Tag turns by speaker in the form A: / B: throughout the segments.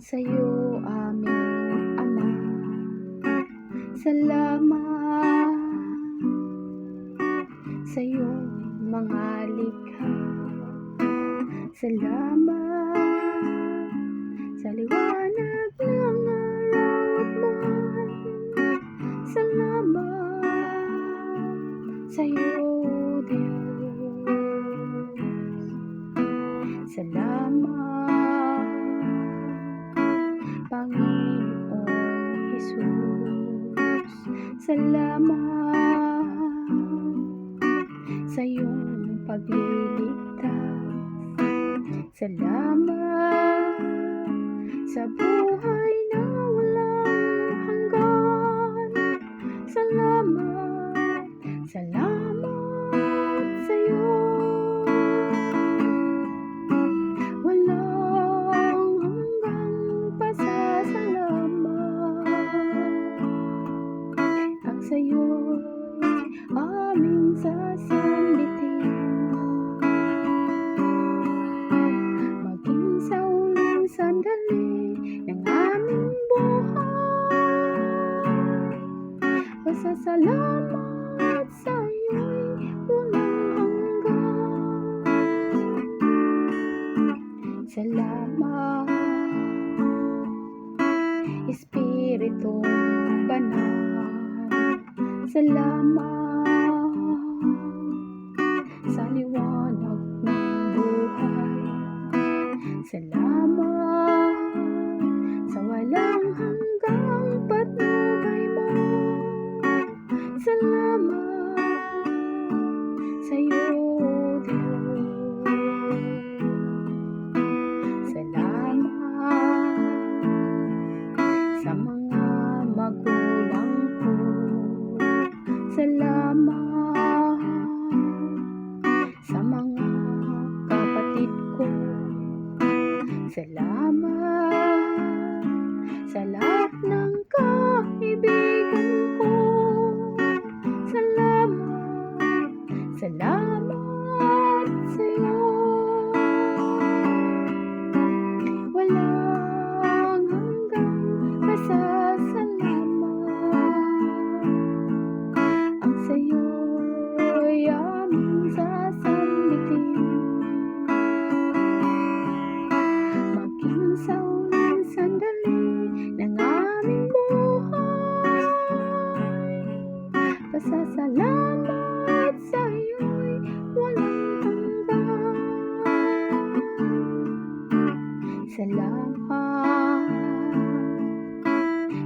A: sa'yo, aming Ama. Salamat sa iyong mga likha. Salamat sa liwanag ng araw at buwan. Salamat sa iyo, Diyos. Salamat, Panginoong Jesus. Salamat sa iyong pagliligtas. Salamat sa buhay na walang hanggan. Salamat, salamat sa iyo. Walang hanggang pasasalamat. At sa iyo'y aming sasambitin. Maging sa huling sandali ng aming buhay, pasasalamat sa iyo'y walang hanggan. Salamat, Espiritong Banal. Salamat sa liwanag ng buhay. Salamat sa walang hanggang patnubay mo. Salamat sa iyo, Diyos. Salamat sa mga magulang ko. Salamat sa mga kapatid ko. Salamat sa lahat ng kaibigan ko. Salamat, salamat sa iyo. Walang hanggang pasasalamat. Ang sa iyo'y aming sasambitin. Maging sa huling sandali ng aming buhay, pasasalamat sa iyo'y walang hanggan. Salamat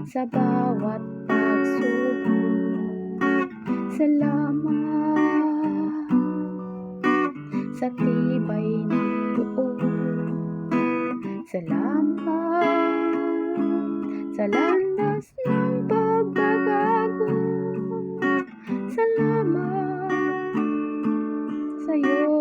A: sa bawat pagsubok. Salamat sa tibay ng loob. Salamat sa landas ng pagbabago. Salamat sa iyo,